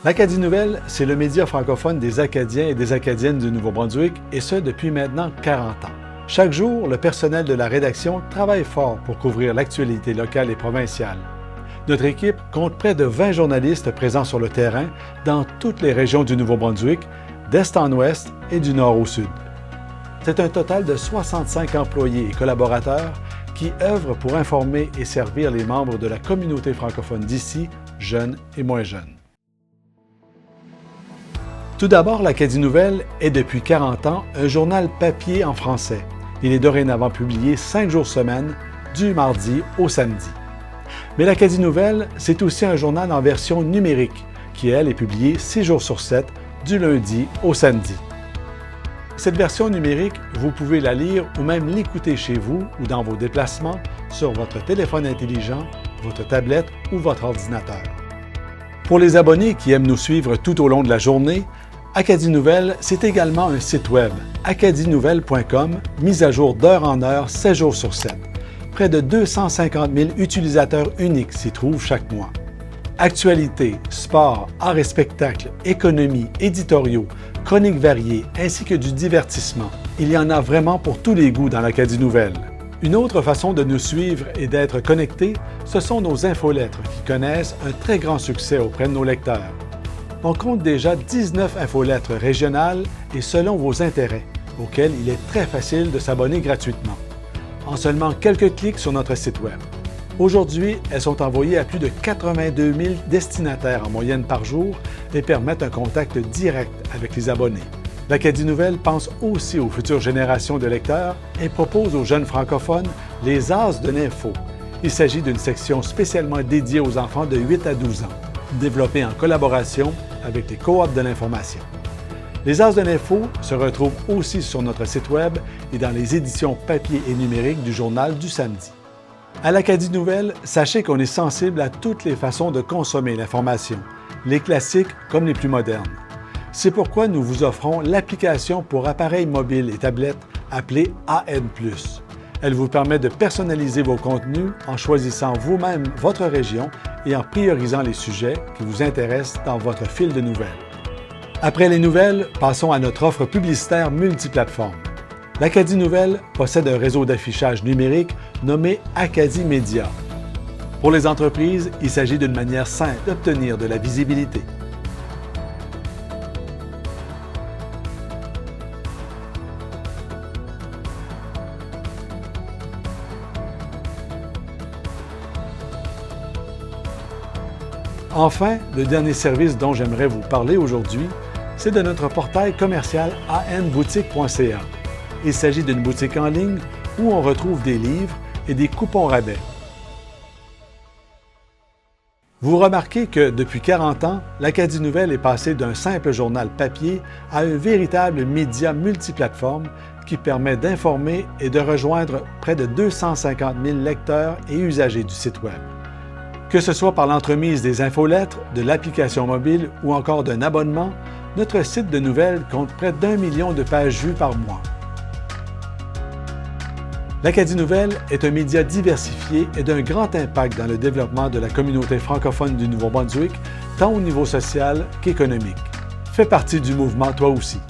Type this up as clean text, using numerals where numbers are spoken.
L'Acadie Nouvelle, c'est le média francophone des Acadiens et des Acadiennes du Nouveau-Brunswick, et ce depuis maintenant 40 ans. Chaque jour, le personnel de la rédaction travaille fort pour couvrir l'actualité locale et provinciale. Notre équipe compte près de 20 journalistes présents sur le terrain dans toutes les régions du Nouveau-Brunswick, d'est en ouest et du nord au sud. C'est un total de 65 employés et collaborateurs qui œuvrent pour informer et servir les membres de la communauté francophone d'ici, jeunes et moins jeunes. Tout d'abord, l'Acadie Nouvelle est depuis 40 ans un journal papier en français. Il est dorénavant publié 5 jours semaine, du mardi au samedi. Mais l'Acadie Nouvelle, c'est aussi un journal en version numérique, qui, elle, est publié 6 jours sur 7, du lundi au samedi. Cette version numérique, vous pouvez la lire ou même l'écouter chez vous ou dans vos déplacements sur votre téléphone intelligent, votre tablette ou votre ordinateur. Pour les abonnés qui aiment nous suivre tout au long de la journée, Acadie Nouvelle, c'est également un site web, acadienouvelle.com, mis à jour d'heure en heure, 7 jours sur 7. Près de 250 000 utilisateurs uniques s'y trouvent chaque mois. Actualités, sport, arts et spectacles, économie, éditoriaux, chroniques variées, ainsi que du divertissement. Il y en a vraiment pour tous les goûts dans l'Acadie Nouvelle. Une autre façon de nous suivre et d'être connectés, ce sont nos infolettres qui connaissent un très grand succès auprès de nos lecteurs. On compte déjà 19 infolettres régionales et selon vos intérêts, auxquelles il est très facile de s'abonner gratuitement, en seulement quelques clics sur notre site web. Aujourd'hui, elles sont envoyées à plus de 82 000 destinataires en moyenne par jour et permettent un contact direct avec les abonnés. L'Acadie Nouvelle pense aussi aux futures générations de lecteurs et propose aux jeunes francophones les As de l'info. Il s'agit d'une section spécialement dédiée aux enfants de 8 à 12 ans, développée en collaboration avec les coops de l'information. Les As de l'info se retrouvent aussi sur notre site web et dans les éditions papier et numérique du journal du samedi. À l'Acadie Nouvelle, sachez qu'on est sensible à toutes les façons de consommer l'information, les classiques comme les plus modernes. C'est pourquoi nous vous offrons l'application pour appareils mobiles et tablettes appelée AN+. Elle vous permet de personnaliser vos contenus en choisissant vous-même votre région et en priorisant les sujets qui vous intéressent dans votre fil de nouvelles. Après les nouvelles, passons à notre offre publicitaire multiplateforme. L'Acadie Nouvelle possède un réseau d'affichage numérique nommé Acadie Média. Pour les entreprises, il s'agit d'une manière simple d'obtenir de la visibilité. Enfin, le dernier service dont j'aimerais vous parler aujourd'hui, c'est de notre portail commercial anboutique.ca. Il s'agit d'une boutique en ligne où on retrouve des livres et des coupons rabais. Vous remarquez que depuis 40 ans, l'Acadie Nouvelle est passée d'un simple journal papier à un véritable média multiplateforme qui permet d'informer et de rejoindre près de 250 000 lecteurs et usagers du site web. Que ce soit par l'entremise des infolettres, de l'application mobile ou encore d'un abonnement, notre site de nouvelles compte près d'1 million de pages vues par mois. L'Acadie Nouvelle est un média diversifié et d'un grand impact dans le développement de la communauté francophone du Nouveau-Brunswick, tant au niveau social qu'économique. Fais partie du mouvement toi aussi.